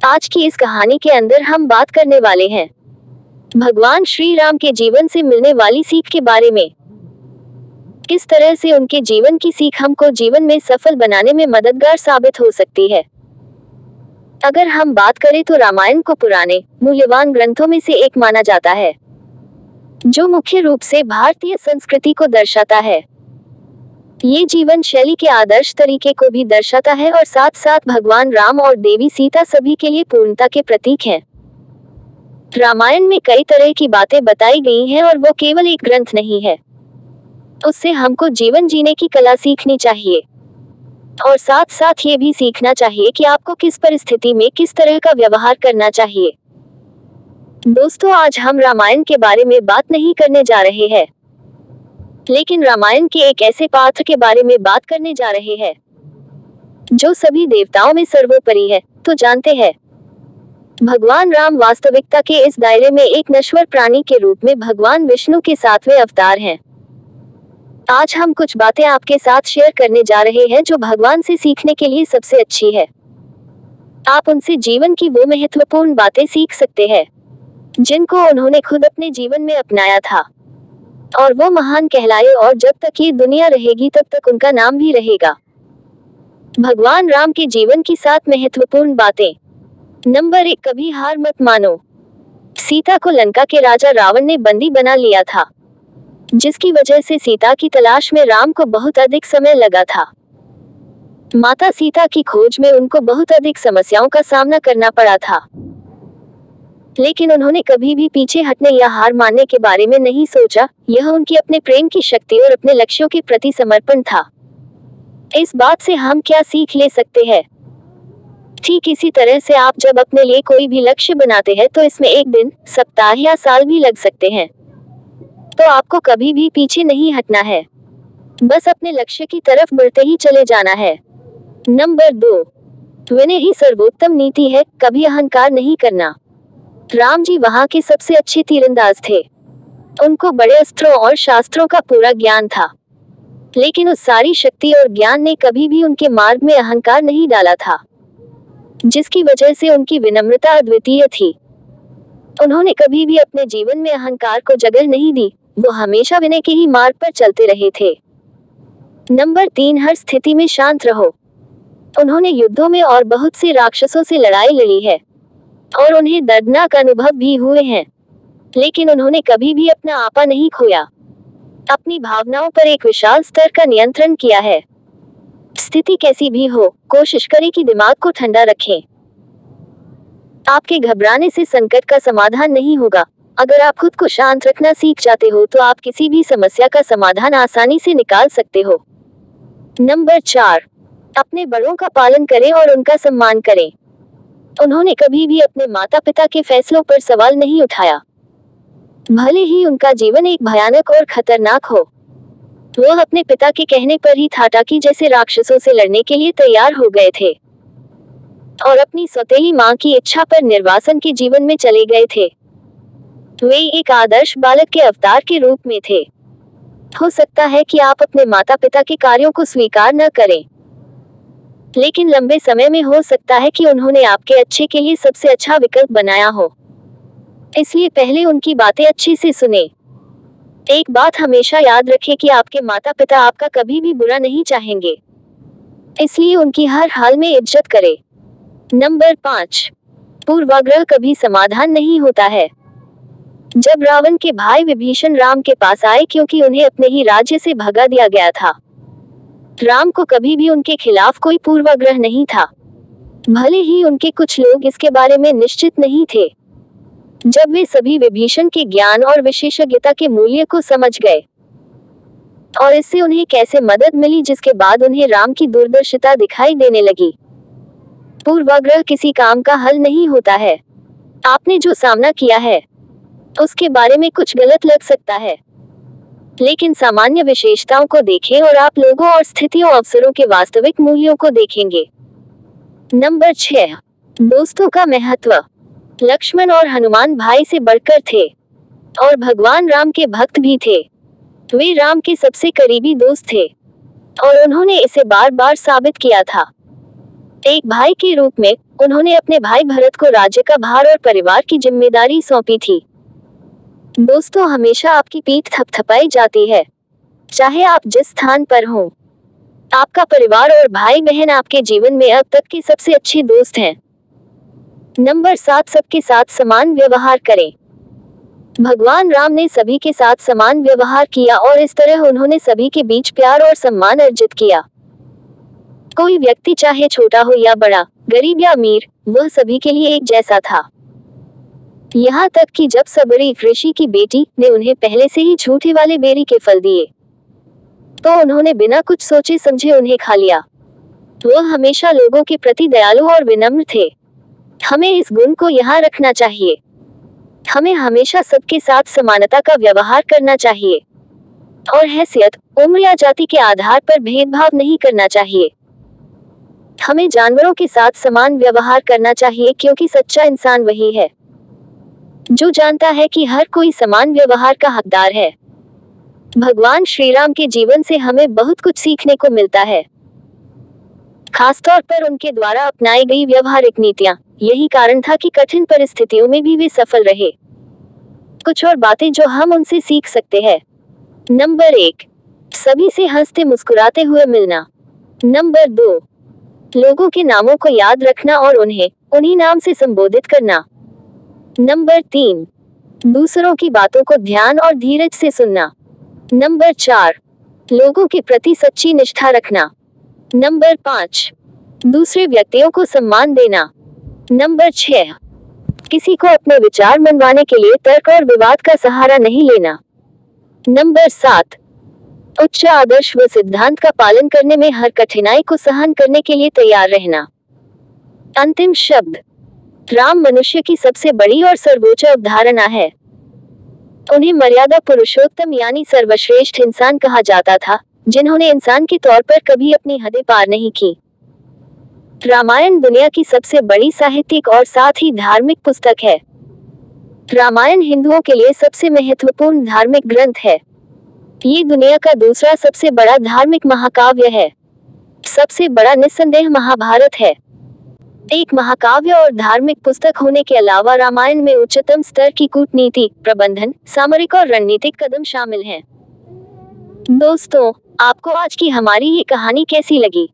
आज की इस कहानी के अंदर हम बात करने वाले हैं भगवान श्री राम के जीवन से मिलने वाली सीख के बारे में। किस तरह से उनके जीवन की सीख हमको जीवन में सफल बनाने में मददगार साबित हो सकती है। अगर हम बात करें तो रामायण को पुराने मूल्यवान ग्रंथों में से एक माना जाता है, जो मुख्य रूप से भारतीय संस्कृति को दर्शाता है। ये जीवन शैली के आदर्श तरीके को भी दर्शाता है और साथ साथ भगवान राम और देवी सीता सभी के लिए पूर्णता के प्रतीक हैं। रामायण में कई तरह की बातें बताई गई हैं और वो केवल एक ग्रंथ नहीं है। उससे हमको जीवन जीने की कला सीखनी चाहिए और साथ साथ ये भी सीखना चाहिए कि आपको किस परिस्थिति में किस तरह का व्यवहार करना चाहिए। दोस्तों, आज हम रामायण के बारे में बात नहीं करने जा रहे हैं, लेकिन रामायण के एक ऐसे पात्र के बारे में बात करने जा रहे हैं जो सभी देवताओं में सर्वोपरि है। तो जानते हैं, भगवान राम वास्तविकता के इस दायरे में एक नश्वर प्राणी के रूप में भगवान विष्णु के 7वें अवतार हैं। आज हम कुछ बातें आपके साथ शेयर करने जा रहे हैं जो भगवान से सीखने के लिए सबसे अच्छी है। आप उनसे जीवन की वो महत्वपूर्ण बातें सीख सकते हैं जिनको उन्होंने खुद अपने जीवन में अपनाया था, और वो महान कहलाए और जब तक ये दुनिया रहेगी तब तक उनका नाम भी रहेगा। भगवान राम के जीवन की 7 महत्वपूर्ण बातें। नंबर 1, कभी हार मत मानो। सीता को लंका के राजा रावण ने बंदी बना लिया था, जिसकी वजह से सीता की तलाश में राम को बहुत अधिक समय लगा था। माता सीता की खोज में उनको बहुत अधिक समस्याओं का सामना करना पड़ा था, लेकिन उन्होंने कभी भी पीछे हटने या हार मानने के बारे में नहीं सोचा। यह उनकी अपने प्रेम की शक्ति और अपने लक्ष्यों के प्रति समर्पण था। इस बात से हम क्या सीख ले सकते हैं? ठीक इसी तरह से आप जब अपने लिए कोई भी लक्ष्य बनाते हैं तो इसमें एक दिन, सप्ताह या साल भी लग सकते हैं, तो आपको कभी भी पीछे नहीं हटना है, बस अपने लक्ष्य की तरफ बढ़ते ही चले जाना है। नंबर 2, विनय ही सर्वोत्तम नीति है, कभी अहंकार नहीं करना। राम जी वहां के सबसे अच्छे तीरंदाज थे। उनको बड़े अस्त्रों और शास्त्रों का पूरा ज्ञान था, लेकिन उस सारी शक्ति और ज्ञान ने कभी भी उनके मार्ग में अहंकार नहीं डाला था, जिसकी वजह से उनकी विनम्रता अद्वितीय थी। उन्होंने कभी भी अपने जीवन में अहंकार को जगह नहीं दी, वो हमेशा विनय के ही मार्ग पर चलते रहे थे। नंबर 3, हर स्थिति में शांत रहो। उन्होंने युद्धों में और बहुत से राक्षसों से लड़ाई लड़ी है और उन्हें दर्दनाक अनुभव भी हुए हैं, लेकिन उन्होंने कभी भी अपना आपा नहीं खोया। अपनी भावनाओं पर एक विशाल स्तर का नियंत्रण किया है। स्थिति कैसी भी हो, कोशिश करें कि दिमाग को ठंडा रखें। आपके घबराने से संकट का समाधान नहीं होगा। अगर आप खुद को शांत रखना सीख जाते हो तो आप किसी भी समस्या का समाधान आसानी से निकाल सकते हो। नंबर 4, अपने बड़ों का पालन करें और उनका सम्मान करें। उन्होंने कभी भी अपने माता पिता के फैसलों पर सवाल नहीं उठाया, भले ही उनका जीवन एक भयानक और खतरनाक हो। वह अपने पिता के कहने पर ही ठाटाकी जैसे राक्षसों से लड़ने के लिए तैयार हो गए थे और अपनी सौतेली मां की इच्छा पर निर्वासन के जीवन में चले गए थे। वे एक आदर्श बालक के अवतार के रूप में थे। हो सकता है कि आप अपने माता पिता के कार्यों को स्वीकार न करें, लेकिन लंबे समय में हो सकता है कि उन्होंने आपके अच्छे के लिए सबसे अच्छा विकल्प बनाया हो। इसलिए पहले उनकी बातें अच्छे से सुने। एक बात हमेशा याद रखें कि आपके माता पिता आपका कभी भी बुरा नहीं चाहेंगे, इसलिए उनकी हर हाल में इज्जत करें। नंबर 5, पूर्वाग्रह कभी समाधान नहीं होता है। जब रावण के भाई विभीषण राम के पास आए क्योंकि उन्हें अपने ही राज्य से भगा दिया गया था, राम को कभी भी उनके खिलाफ कोई पूर्वाग्रह नहीं था, भले ही उनके कुछ लोग इसके बारे में निश्चित नहीं थे। जब वे सभी विभीषण के ज्ञान और विशेषज्ञता के मूल्य को समझ गए और इससे उन्हें कैसे मदद मिली, जिसके बाद उन्हें राम की दूरदर्शिता दिखाई देने लगी। पूर्वाग्रह किसी काम का हल नहीं होता है। आपने जो सामना किया है उसके बारे में कुछ गलत लग सकता है, लेकिन सामान्य विशेषताओं को देखें और आप लोगों और स्थितियों अवसरों के वास्तविक मूल्यों को देखेंगे। नंबर 6, दोस्तों का महत्व। लक्ष्मण और हनुमान भाई से बढ़कर थे और भगवान राम के भक्त भी थे। वे राम के सबसे करीबी दोस्त थे और उन्होंने इसे बार बार साबित किया था। एक भाई के रूप में उन्होंने अपने भाई भरत को राज्य का भार और परिवार की जिम्मेदारी सौंपी थी। दोस्तों, हमेशा आपकी पीठ थपथपाई जाती है, चाहे आप जिस स्थान पर हों। आपका परिवार और भाई बहन आपके जीवन में अब तक के सबसे अच्छे दोस्त हैं। नंबर 7, सबके साथ समान व्यवहार करें। भगवान राम ने सभी के साथ समान व्यवहार किया और इस तरह उन्होंने सभी के बीच प्यार और सम्मान अर्जित किया। कोई व्यक्ति चाहे छोटा हो या बड़ा, गरीब या अमीर, वह सभी के लिए एक जैसा था। यहाँ तक कि जब सबरी ऋषि की बेटी ने उन्हें पहले से ही झूठे वाले बेरी के फल दिए, तो उन्होंने बिना कुछ सोचे समझे उन्हें खा लिया। वह हमेशा लोगों के प्रति दयालु और विनम्र थे। हमें इस गुण को यहाँ रखना चाहिए। हमें हमेशा सबके साथ समानता का व्यवहार करना चाहिए और हैसियत, उम्र या जाति के आधार पर भेदभाव नहीं करना चाहिए। हमें जानवरों के साथ समान व्यवहार करना चाहिए, क्योंकि सच्चा इंसान वही है जो जानता है कि हर कोई समान व्यवहार का हकदार है। भगवान श्री राम के जीवन से हमें बहुत कुछ सीखने को मिलता है, खासतौर पर उनके द्वारा अपनाई गई व्यवहारिक नीतियां। यही कारण था कि कठिन परिस्थितियों में भी वे सफल रहे। कुछ और बातें जो हम उनसे सीख सकते हैं। नंबर 1, सभी से हंसते मुस्कुराते हुए मिलना। नंबर 2, लोगों के नामों को याद रखना और उन्हें उन्हीं नाम से संबोधित करना। नंबर 3, दूसरों की बातों को ध्यान और धीरज से सुनना। नंबर 4, लोगों के प्रति सच्ची निष्ठा रखना। नंबर 5, दूसरे व्यक्तियों को सम्मान देना। नंबर 6, किसी को अपने विचार मनवाने के लिए तर्क और विवाद का सहारा नहीं लेना। नंबर 7, उच्च आदर्श व सिद्धांत का पालन करने में हर कठिनाई को सहन करने के लिए तैयार रहना। अंतिम शब्द, राम मनुष्य की सबसे बड़ी और सर्वोच्च अवधारणा है। उन्हें मर्यादा पुरुषोत्तम यानी सर्वश्रेष्ठ इंसान कहा जाता था, जिन्होंने इंसान के तौर पर कभी अपनी हदें पार नहीं की। रामायण दुनिया की सबसे बड़ी साहित्यिक और साथ ही धार्मिक पुस्तक है। रामायण हिंदुओं के लिए सबसे महत्वपूर्ण धार्मिक ग्रंथ है। ये दुनिया का दूसरा सबसे बड़ा धार्मिक महाकाव्य है। सबसे बड़ा निस्संदेह महाभारत है। एक महाकाव्य और धार्मिक पुस्तक होने के अलावा रामायण में उच्चतम स्तर की कूटनीति, प्रबंधन, सामरिक और रणनीतिक कदम शामिल हैं। दोस्तों, आपको आज की हमारी ये कहानी कैसी लगी?